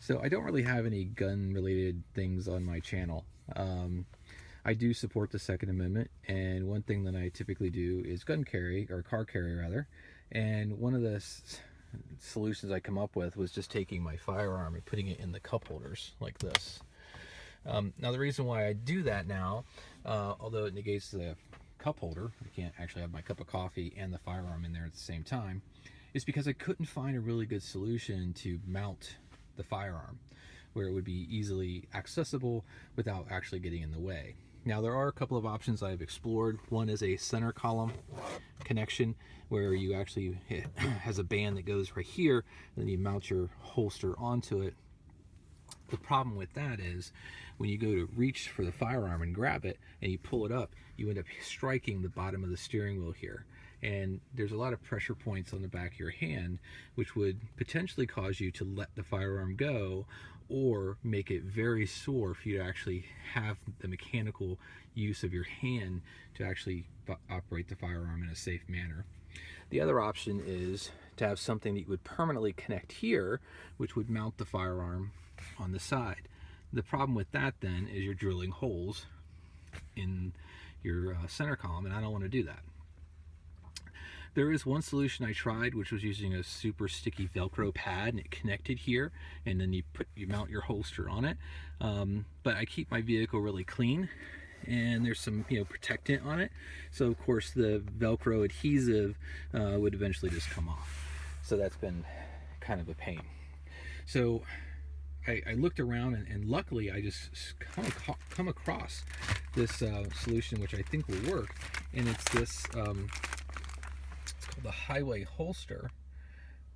So I don't really have any gun related things on my channel. I do support the Second Amendment, and one thing that I typically do is gun carry, or car carry rather. And one of the solutions I come up with was just taking my firearm and putting it in the cup holders like this. Now the reason why I do that now, although it negates the cup holder, I can't actually have my cup of coffee and the firearm in there at the same time, is because I couldn't find a really good solution to mount the firearm where it would be easily accessible without actually getting in the way. Now there are a couple of options I've explored. One is a center column connection where you actually has a band that goes right here, and then you mount your holster onto it. The problem with that is when you go to reach for the firearm and grab it and you pull it up, you end up striking the bottom of the steering wheel here. And there's a lot of pressure points on the back of your hand, which would potentially cause you to let the firearm go or make it very sore for you to actually have the mechanical use of your hand to actually operate the firearm in a safe manner. The other option is to have something that you would permanently connect here, which would mount the firearm on the side. The problem with that then is you're drilling holes in your center column, and I don't want to do that. There is one solution I tried, which was using a super sticky Velcro pad, and it connected here, and then you mount your holster on it. But I keep my vehicle really clean, and there's some protectant on it, so of course the Velcro adhesive would eventually just come off. So that's been kind of a pain. So I looked around, and luckily I just come across this solution which I think will work, and it's this it's called the Highway holster.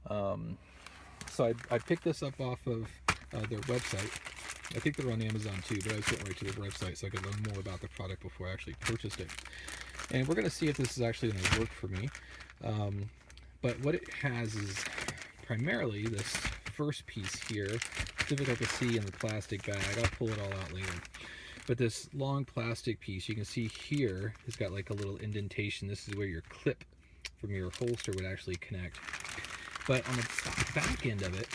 So I picked this up off of their website. I think they're on Amazon too, but I was getting right to their website so I could learn more about the product before I actually purchased it. And we're going to see if this is actually going to work for me. But what it has is primarily this first piece here. It's difficult to see in the plastic bag. I'll pull it all out later. But this long plastic piece, you can see here, has got like a little indentation. This is where your clip from your holster would actually connect. But on the back end of it,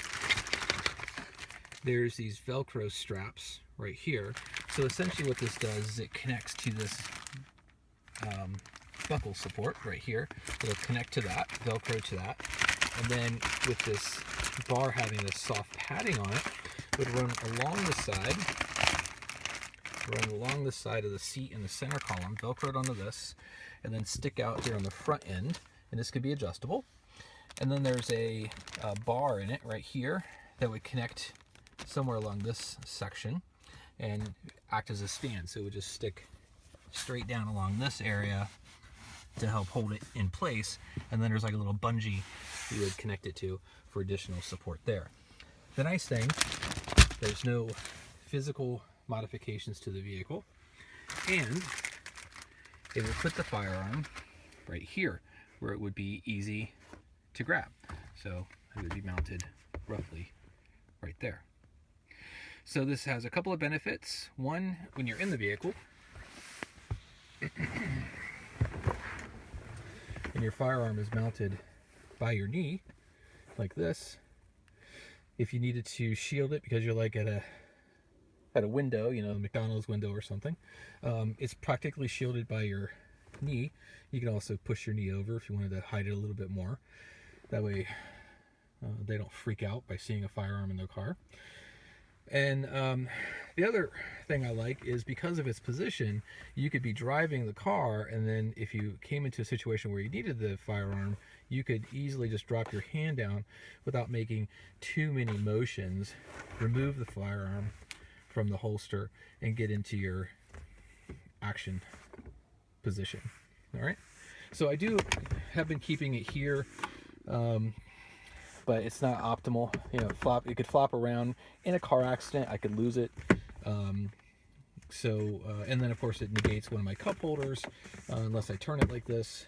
there's these Velcro straps right here. So essentially what this does is it connects to this buckle support right here. It'll connect to that, Velcro to that. And then with this bar having this soft padding on it, it would run along the side of the seat in the center column, Velcroed onto this, and then stick out here on the front end. And this could be adjustable. And then there's a bar in it right here that would connect somewhere along this section and act as a stand. So it would just stick straight down along this area to help hold it in place. And then there's like a little bungee you would connect it to for additional support there. The nice thing, there's no physical modifications to the vehicle, and it will put the firearm right here where it would be easy to grab. So it would be mounted roughly right there. So this has a couple of benefits. One, when you're in the vehicle and your firearm is mounted by your knee like this, if you needed to shield it because you're like at a window, a McDonald's window or something, it's practically shielded by your knee. You can also push your knee over if you wanted to hide it a little bit more. That way they don't freak out by seeing a firearm in their car. And the other thing I like is because of its position, you could be driving the car, and then if you came into a situation where you needed the firearm, you could easily just drop your hand down without making too many motions, remove the firearm from the holster, and get into your action position. All right, so I have been keeping it here, but it's not optimal. It could flop around in a car accident. I could lose it. And then of course it negates one of my cup holders unless I turn it like this,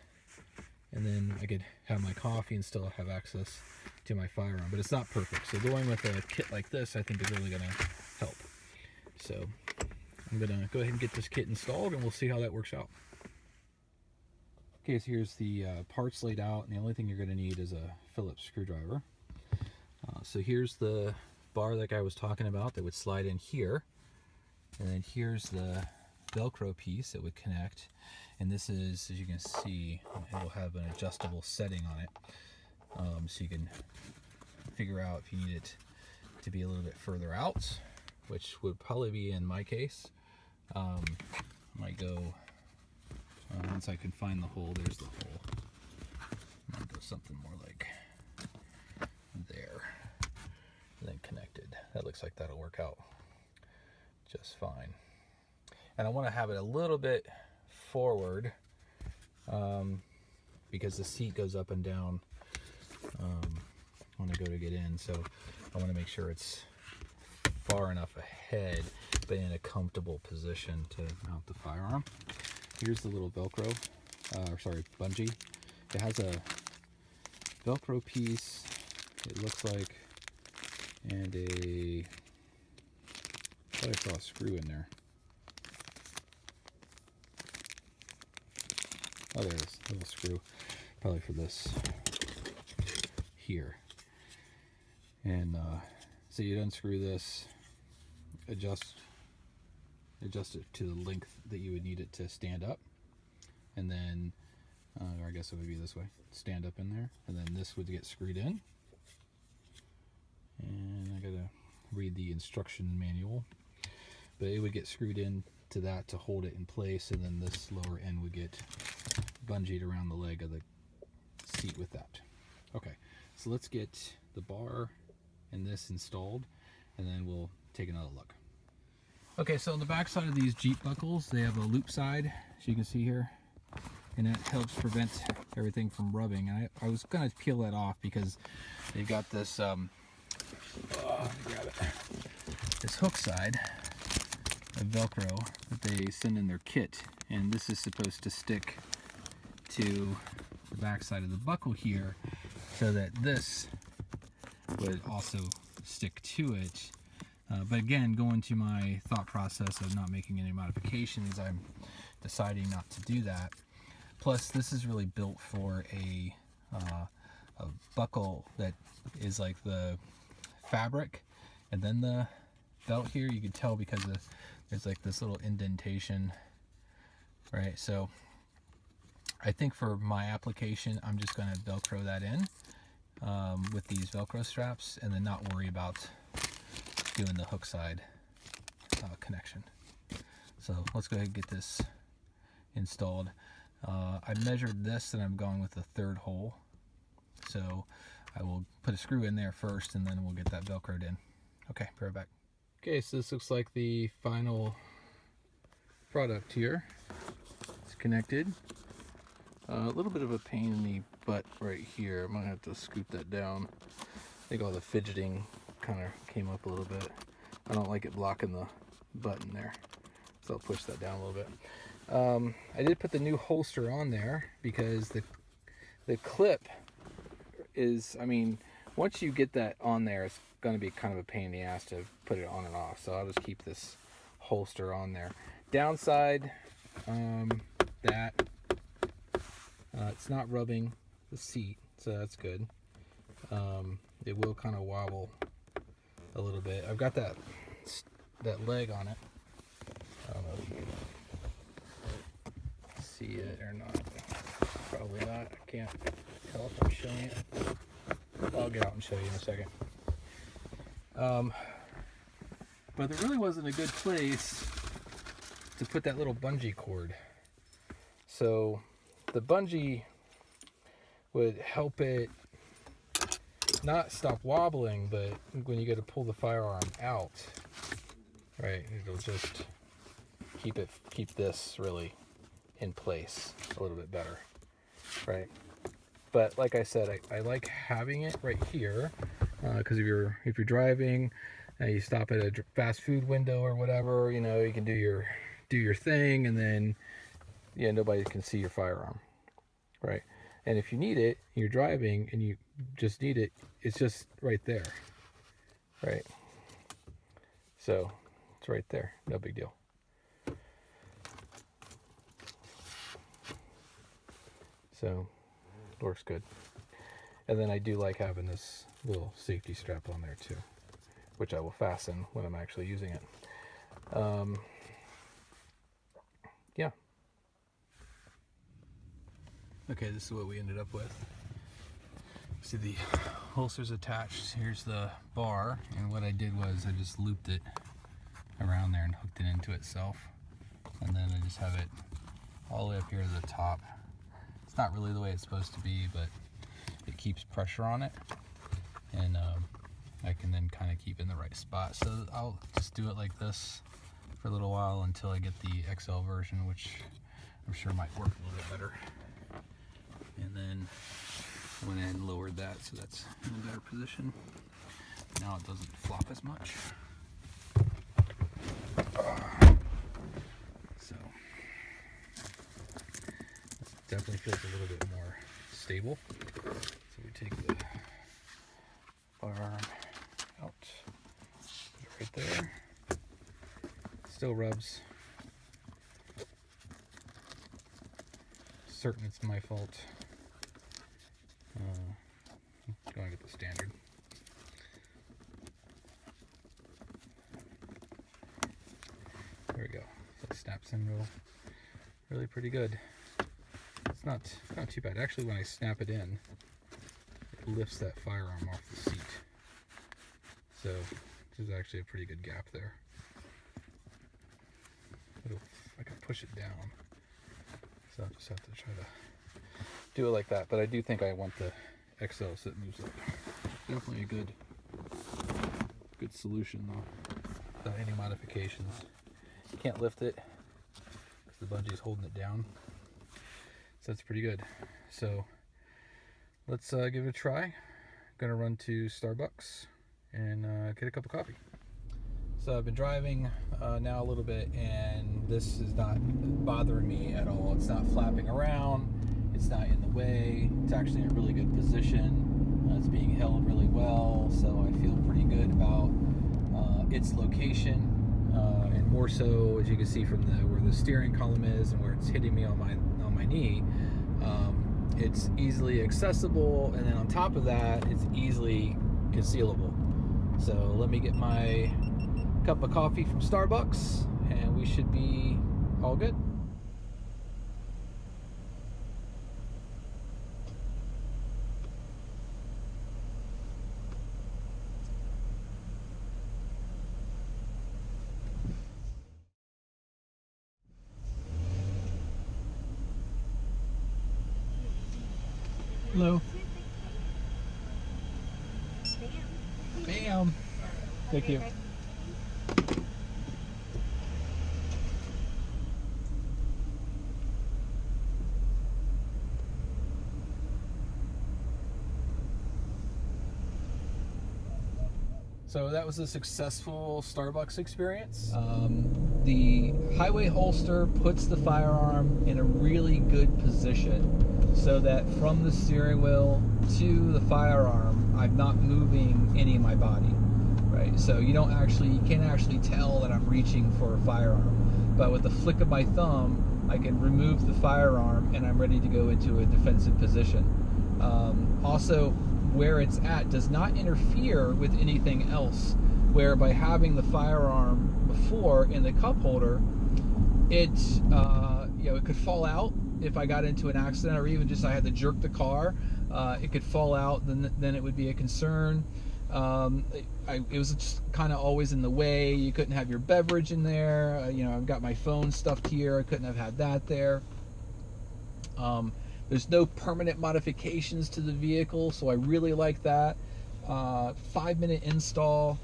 and then I could have my coffee and still have access to my firearm. But it's not perfect. So going with a kit like this, I think, is really going to help. So I'm going to go ahead and get this kit installed, and we'll see how that works out. Okay, so here's the parts laid out, and the only thing you're going to need is a Phillips screwdriver. So here's the bar like I was talking about that would slide in here. And then here's the Velcro piece that would connect. And this is, as you can see, it will have an adjustable setting on it. So you can figure out if you need it to be a little bit further out, which would probably be in my case. Might go, once I can find the hole, there's the hole. Might go something more like there, and then connected. That looks like that'll work out just fine. And I want to have it a little bit forward because the seat goes up and down when I go to get in, so I want to make sure it's far enough ahead but in a comfortable position to mount the firearm. Here's the little Velcro, bungee. It has a Velcro piece, it looks like, and I thought I saw a screw in there. Oh, there it is, a little screw, probably for this here. And so you'd unscrew this, adjust it to the length that you would need it to stand up, and then, or I guess it would be this way, stand up in there, and then this would get screwed in. And I gotta read the instruction manual, but it would get screwed in to that to hold it in place, and then this lower end would get bungeed around the leg of the seat with that. Okay, so let's get the bar and this installed, and then we'll take another look. Okay, so on the back side of these Jeep buckles, they have a loop side, as you can see here, and that helps prevent everything from rubbing. And I was gonna peel that off because they've got this, let me grab it, this hook side of Velcro that they send in their kit, and this is supposed to stick to the back side of the buckle here, so that this would also stick to it. But again, going to my thought process of not making any modifications, I'm deciding not to do that. Plus, this is really built for a buckle that is like the fabric, and then the belt here, you can tell because there's like this little indentation, right? So I think for my application, I'm just going to Velcro that in with these Velcro straps, and then not worry about doing the hook side connection. So let's go ahead and get this installed. I measured this, and I'm going with the third hole. So I will put a screw in there first, and then we'll get that Velcroed in. Okay, be right back. Okay, so this looks like the final product here. It's connected. A little bit of a pain in the butt right here. I might have to scoot that down. I think all the fidgeting kind of came up a little bit. I don't like it blocking the button there, so I'll push that down a little bit. I did put the new holster on there because the clip is, I mean, once you get that on there, it's going to be kind of a pain in the ass to put it on and off, so I'll just keep this holster on there. Downside, that it's not rubbing the seat, so that's good. It will kind of wobble a little bit. I've got that leg on it. I don't know if you can see it or not. Probably not. I can't tell if I'm showing it. I'll get out and show you in a second. But there really wasn't a good place to put that little bungee cord. So the bungee would help it not stop wobbling, but when you go to pull the firearm out, right, it'll just keep this really in place a little bit better, right? But like I said, I like having it right here because if you're driving and you stop at a fast food window or whatever, you know, you can do your thing, and then nobody can see your firearm, right? And if you need it, you're driving and you just need it, it's just right there, right? So it's right there, no big deal. So it works good. And then I do like having this little safety strap on there too, which I will fasten when I'm actually using it. Yeah. Okay, this is what we ended up with. See, the holster's attached. Here's the bar, and what I did was I just looped it around there and hooked it into itself, and then I just have it all the way up here to the top. It's not really the way it's supposed to be, but it keeps pressure on it, and I can then kind of keep in the right spot. So I'll just do it like this for a little while until I get the XL version, which I'm sure might work a little bit better. And then I went ahead and lowered that so that's in a better position. Now it doesn't flop as much. So it definitely feels a little bit more stable. So we take the firearm out, put it right there. Still rubs. Certain it's my fault. I'm going to get the standard. There we go. So it snaps in really pretty good. It's not too bad. Actually, when I snap it in, it lifts that firearm off the seat. So there's actually a pretty good gap there. I can push it down. So I'll just have to try to do it like that. But I do think I want the XL so it moves up. Definitely a good solution though, without any modifications. You can't lift it because the bungee's holding it down. So that's pretty good. So let's give it a try. I'm gonna run to Starbucks and get a cup of coffee. So I've been driving now a little bit, and this is not bothering me at all. It's not flapping around. It's not in the way. It's actually in a really good position. It's being held really well, so I feel pretty good about its location, and more so, as you can see from where the steering column is and where it's hitting me on my knee. It's easily accessible, and then on top of that, it's easily concealable. So let me get my cup of coffee from Starbucks, and we should be all good. Hello. Bam. Thank you. So that was a successful Starbucks experience. The highway holster puts the firearm in a really good position so that from the steering wheel to the firearm, I'm not moving any of my body, right? So you can't actually tell that I'm reaching for a firearm. But with the flick of my thumb, I can remove the firearm and I'm ready to go into a defensive position. Also, where it's at does not interfere with anything else, where by having the firearm before in the cup holder, it could fall out if I got into an accident, or even just I had to jerk the car, it could fall out, then it would be a concern. It was just kind of always in the way. You couldn't have your beverage in there. I've got my phone stuffed here. I couldn't have had that there. There's no permanent modifications to the vehicle, so I really like that. 5-minute install.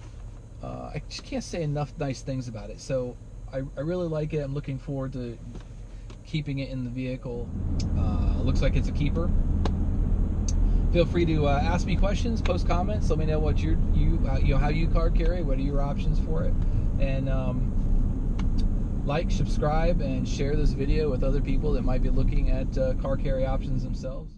I just can't say enough nice things about it. So I really like it. I'm looking forward to keeping it in the vehicle. Looks like it's a keeper. Feel free to ask me questions, post comments. Let me know what how you car carry. What are your options for it? And like, subscribe, and share this video with other people that might be looking at car carry options themselves.